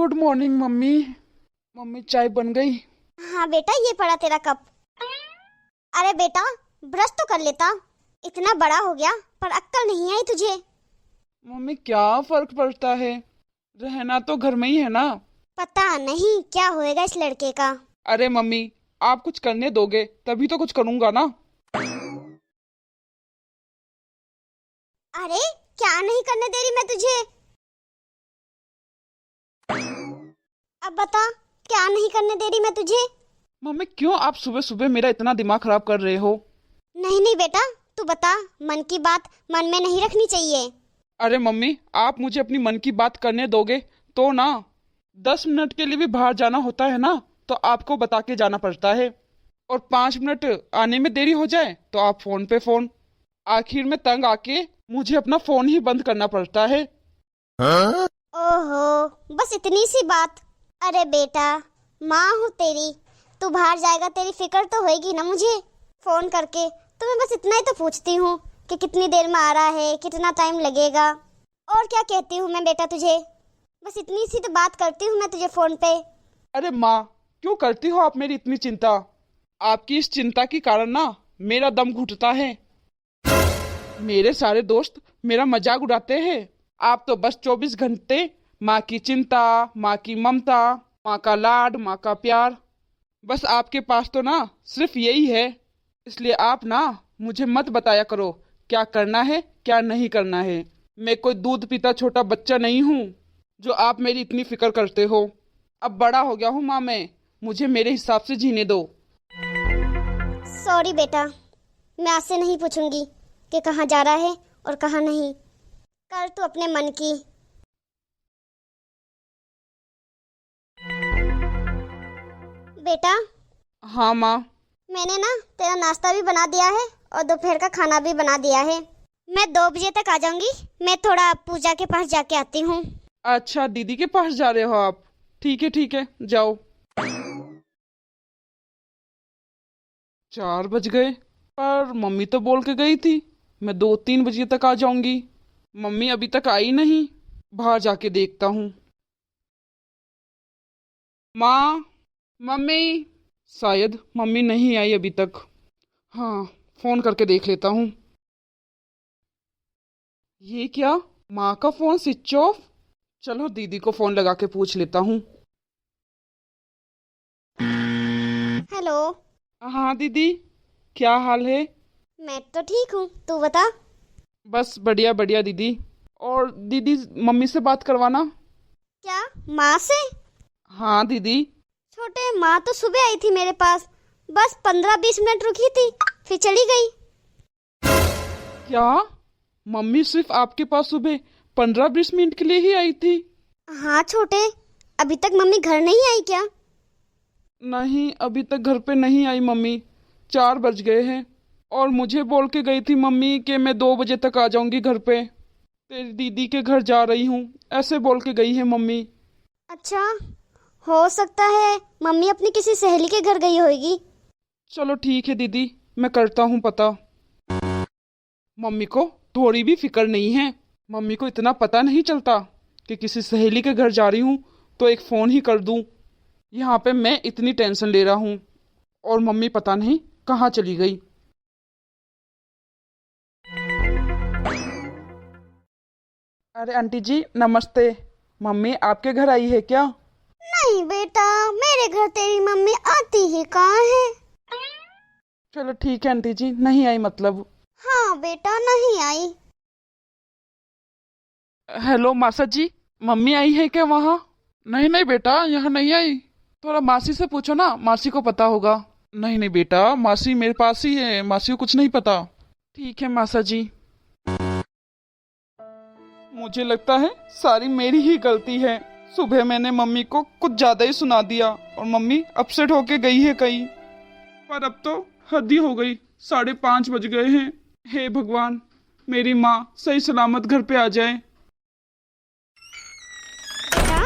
Good morning mummy. Mummy चाय बन गई? हाँ बेटा, ये पड़ा तेरा कप। अरे बेटा, ब्रश तो कर लेता। इतना बड़ा हो गया पर अक्ल नहीं आई तुझे। मम्मी क्या फर्क पड़ता है, रहना तो घर में ही है ना। पता नहीं क्या होएगा इस लड़के का। अरे मम्मी, आप कुछ करने दोगे तभी तो कुछ करूंगा ना। अरे क्या नहीं करने दे रही मैं तुझे? अब बता, क्या नहीं करने दे रही मैं तुझे? मम्मी क्यों आप सुबह सुबह मेरा इतना दिमाग खराब कर रहे हो? नहीं नहीं बेटा, तू बता। मन की बात मन में नहीं रखनी चाहिए। अरे मम्मी, आप मुझे अपनी मन की बात करने दोगे तो ना। 10 मिनट के लिए भी बाहर जाना होता है ना तो आपको बता के जाना पड़ता है, और 5 मिनट आने में देरी हो जाए तो आप फोन पे फोन। आखिर में तंग आके मुझे अपना फोन ही बंद करना पड़ता है। ओहो, बस इतनी सी बात। अरे बेटा, माँ हूँ तेरी। तू बाहर जाएगा, तेरी फिक्र तो होएगी ना मुझे। फोन करके तो मैं बस इतना ही तो पूछती हूँ कि कितनी देर में आ रहा है, कितना टाइम लगेगा। और क्या कहती हूँ मैं बेटा तुझे? बस इतनी सी तो बात करती हूँ मैं तुझे फोन पे। अरे माँ, क्यों करती हो आप मेरी इतनी चिंता? आपकी इस चिंता के कारण ना मेरा दम घुटता है। मेरे सारे दोस्त मेरा मजाक उड़ाते हैं। आप तो बस 24 घंटे माँ की चिंता, माँ की ममता, माँ का लाड, माँ का प्यार। बस आपके पास तो ना सिर्फ यही है। इसलिए आप ना मुझे मत बताया करो क्या करना है क्या नहीं करना है। मैं कोई दूध पीता छोटा बच्चा नहीं हूँ जो आप मेरी इतनी फिक्र करते हो। अब बड़ा हो गया हूँ माँ मैं, मुझे मेरे हिसाब से जीने दो। सॉरी बेटा, मैं आज से नहीं पूछूंगी कि कहाँ जा रहा है और कहाँ नहीं। कर तू अपने मन की। बेटा, हाँ माँ। मैंने ना तेरा नाश्ता भी बना दिया है और दोपहर का खाना भी बना दिया है। मैं 2 बजे तक आ जाऊंगी। मैं थोड़ा पूजा के पास जाके आती हूँ। अच्छा दीदी के पास जा रहे हो आप? ठीक है जाओ। 4 बज गए, पर मम्मी तो बोल के गई थी मैं 2-3 बजे तक आ जाऊंगी। मम्मी अभी तक आई नहीं, बाहर जाके देखता हूँ। माँ, मम्मी। शायद मम्मी नहीं आई अभी तक। हाँ, फोन करके देख लेता हूँ। ये क्या, माँ का फोन स्विच ऑफ? चलो दीदी को फोन लगा के पूछ लेता हूँ। हेलो। हाँ दीदी, क्या हाल है? मैं तो ठीक हूँ, तू बता। बस बढ़िया बढ़िया दीदी। और दीदी, मम्मी से बात करवाना। क्या, माँ से? हाँ दीदी। छोटे, माँ तो सुबह आई थी मेरे पास। बस 15-20 मिनट रुकी थी, फिर चली गई। क्या, मम्मी सिर्फ आपके पास सुबह 15-20 मिनट के लिए ही आई थी? हाँ छोटे, अभी तक मम्मी घर नहीं आई क्या? नहीं, अभी तक घर पे नहीं आई मम्मी। 4 बज गए हैं, और मुझे बोल के गई थी मम्मी कि मैं 2 बजे तक आ जाऊंगी घर पे। तेरी दीदी के घर जा रही हूँ, ऐसे बोल के गई है मम्मी। अच्छा, हो सकता है मम्मी अपनी किसी सहेली के घर गई होगी। चलो ठीक है दीदी, मैं करता हूँ पता। मम्मी को थोड़ी भी फिक्र नहीं है। मम्मी को इतना पता नहीं चलता कि किसी सहेली के घर जा रही हूँ तो एक फ़ोन ही कर दूँ। यहाँ पे मैं इतनी टेंशन ले रहा हूँ और मम्मी पता नहीं कहाँ चली गई। अरे आंटी जी नमस्ते, मम्मी आपके घर आई है क्या? नहीं बेटा, मेरे घर तेरी मम्मी आती ही कहाँ है। चलो ठीक है आंटी जी, नहीं आई मतलब। हाँ बेटा, नहीं आई। हेलो मासा जी, मम्मी आई है क्या वहाँ? नहीं नहीं बेटा, यहाँ नहीं आई। थोड़ा मासी से पूछो ना, मासी को पता होगा। नहीं नहीं बेटा, मासी मेरे पास ही है, मासी को कुछ नहीं पता। ठीक है मासा जी। मुझे लगता है सारी मेरी ही गलती है। सुबह मैंने मम्मी को कुछ ज्यादा ही सुना दिया और मम्मी अपसेट होके गई है कहीं। पर अब तो हद ही हो गई, 5:30 बज गए हैं। हे भगवान, मेरी माँ सही सलामत घर पे आ जाए। बेटा?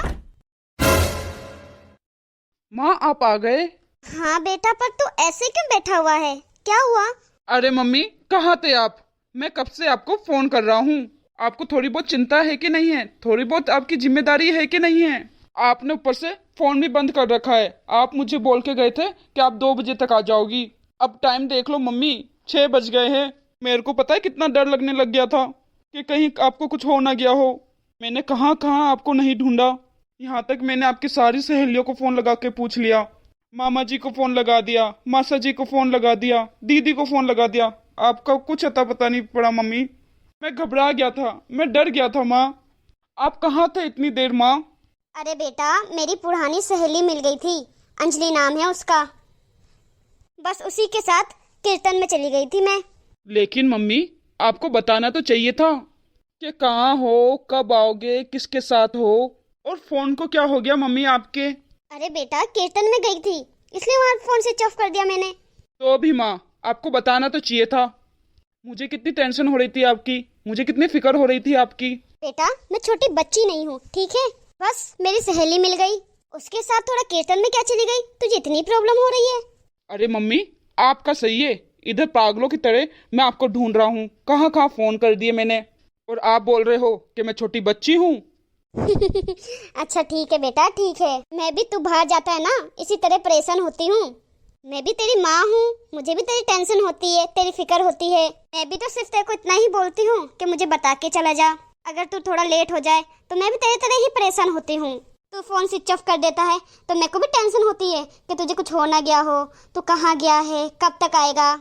माँ आप आ गए? हाँ बेटा, पर तू ऐसे क्यों बैठा हुआ है? क्या हुआ? अरे मम्मी, कहाँ थे आप? मैं कब से आपको फोन कर रहा हूँ। आपको थोड़ी बहुत चिंता है कि नहीं है? थोड़ी बहुत आपकी जिम्मेदारी है कि नहीं है? आपने ऊपर से फोन भी बंद कर रखा है। आप मुझे बोल के गए थे कि आप 2 बजे तक आ जाओगी। अब टाइम देख लो मम्मी, 6 बज गए हैं। मेरे को पता है कितना डर लगने लग गया था कि कहीं आपको कुछ हो ना गया हो। मैंने कहाँ कहाँ आपको नहीं ढूंढा। यहाँ तक मैंने आपकी सारी सहेलियों को फोन लगा के पूछ लिया, मामा जी को फोन लगा दिया, मासा जी को फोन लगा दिया, दीदी को फोन लगा दिया। आपका कुछ अता पता नहीं पड़ा मम्मी। मैं घबरा गया था, मैं डर गया था माँ। आप कहाँ थे इतनी देर माँ? अरे बेटा, मेरी पुरानी सहेली मिल गई थी, अंजलि नाम है उसका। बस उसी के साथ कीर्तन में चली गई थी मैं। लेकिन मम्मी, आपको बताना तो चाहिए था कि कहाँ हो, कब आओगे, किसके साथ हो। और फोन को क्या हो गया मम्मी आपके? अरे बेटा, कीर्तन में गई थी, इसलिए वहाँ फोन स्विच ऑफ कर दिया मैंने। तो भी माँ, आपको बताना तो चाहिए था। मुझे कितनी टेंशन हो रही थी आपकी, मुझे कितनी फिक्र हो रही थी आपकी। बेटा, मैं छोटी बच्ची नहीं हूँ, ठीक है? बस मेरी सहेली मिल गई, उसके साथ थोड़ा कीर्तन में क्या चली गई, तुझे इतनी प्रॉब्लम हो रही है? अरे मम्मी, आपका सही है। इधर पागलों की तरह मैं आपको ढूंढ रहा हूँ, कहाँ कहाँ फोन कर दिए मैंने, और आप बोल रहे हो कि मैं छोटी बच्ची हूँ। अच्छा ठीक है बेटा, ठीक है। मैं भी, तू बाहर जाता है ना, इसी तरह परेशान होती हूँ। मैं भी तेरी माँ हूँ, मुझे भी तेरी टेंशन होती है, तेरी फिक्र होती है। मैं भी तो सिर्फ तेरे को इतना ही बोलती हूँ कि मुझे बता के चला जा। अगर तू थोड़ा लेट हो जाए तो मैं भी तेरी तरह ही परेशान होती हूँ। तू फोन स्विच ऑफ कर देता है तो मेरे को भी टेंशन होती है कि तुझे कुछ हो ना गया हो, तू कहाँ गया है, कब तक आएगा।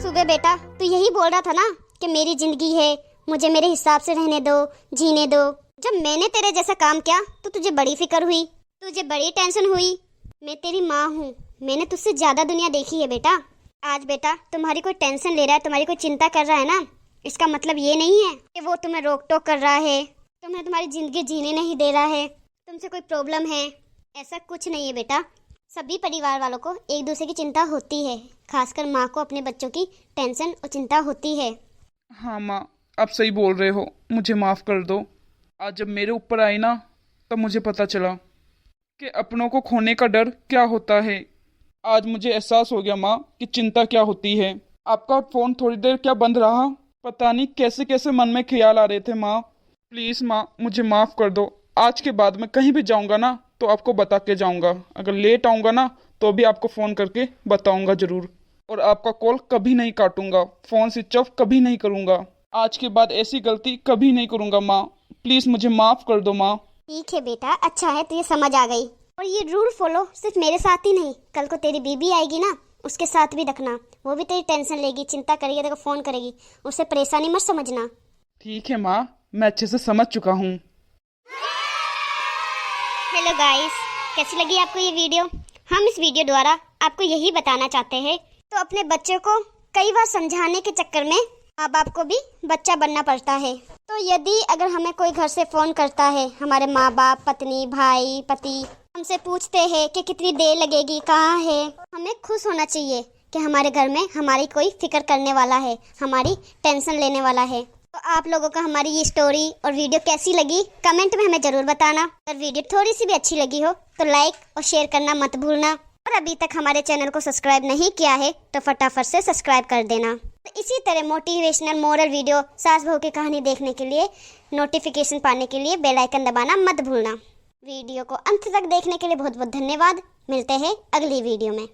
सुबह बेटा तू यही बोल रहा था ना कि मेरी जिंदगी है, मुझे मेरे हिसाब से रहने दो, जीने दो। जब मैंने तेरे जैसा काम किया तो तुझे बड़ी फिक्र हुई, तुझे बड़ी टेंशन हुई। मैं तेरी माँ हूँ, मैंने तुझसे ज्यादा दुनिया देखी है बेटा। आज बेटा तुम्हारी कोई टेंशन ले रहा है, तुम्हारी कोई चिंता कर रहा है ना, इसका मतलब ये नहीं है कि वो तुम्हें रोक टोक कर रहा है, तुम्हें तुम्हारी जिंदगी जीने नहीं दे रहा है, तुमसे कोई प्रॉब्लम है। ऐसा कुछ नहीं है बेटा। सभी परिवार वालों को एक दूसरे की चिंता होती है, खासकर माँ को अपने बच्चों की टेंशन और चिंता होती है। हाँ माँ, आप सही बोल रहे हो, मुझे माफ़ कर दो। आज जब मेरे ऊपर आई ना, तब मुझे पता चला कि अपनों को खोने का डर क्या होता है। आज मुझे एहसास हो गया माँ कि चिंता क्या होती है। आपका फ़ोन थोड़ी देर क्या बंद रहा, पता नहीं कैसे कैसे मन में ख्याल आ रहे थे माँ। प्लीज़ माँ, मुझे माफ़ कर दो। आज के बाद मैं कहीं भी जाऊँगा ना तो आपको बता के जाऊँगा। अगर लेट आऊँगा ना तो भी आपको फ़ोन करके बताऊँगा ज़रूर। और आपका कॉल कभी नहीं काटूँगा, फ़ोन स्विच ऑफ कभी नहीं करूँगा। आज के बाद ऐसी गलती कभी नहीं करूँगा माँ। प्लीज़ मुझे माफ़ कर दो माँ। ठीक है बेटा, अच्छा है तुझे समझ आ गई। और ये रूल फॉलो सिर्फ मेरे साथ ही नहीं, कल को तेरी बीबी आएगी ना, उसके साथ भी रखना। वो भी तेरी टेंशन लेगी, चिंता करेगी, तेरे को फ़ोन करेगी, उससे परेशानी मत समझना। ठीक है माँ, मैं अच्छे से समझ चुका हूँ। हेलो गाइस, कैसी लगी आपको ये वीडियो? हम इस वीडियो द्वारा आपको यही बताना चाहते हैं तो अपने बच्चों को कई बार समझाने के चक्कर में माँ बाप को भी बच्चा बनना पड़ता है। तो यदि अगर हमें कोई घर से फ़ोन करता है, हमारे माँ बाप, पत्नी, भाई, पति हमसे पूछते हैं कि कितनी देर लगेगी, कहाँ है, हमें खुश होना चाहिए कि हमारे घर में हमारी कोई फिक्र करने वाला है, हमारी टेंशन लेने वाला है। तो आप लोगों को हमारी ये स्टोरी और वीडियो कैसी लगी कमेंट में हमें ज़रूर बताना। अगर वीडियो थोड़ी सी भी अच्छी लगी हो तो लाइक और शेयर करना मत भूलना। और अभी तक हमारे चैनल को सब्सक्राइब नहीं किया है तो फटाफट से सब्सक्राइब कर देना। तो इसी तरह मोटिवेशनल मोरल वीडियो, सास बहू की कहानी देखने के लिए, नोटिफिकेशन पाने के लिए बेल आइकन दबाना मत भूलना। वीडियो को अंत तक देखने के लिए बहुत बहुत धन्यवाद। मिलते हैं अगली वीडियो में।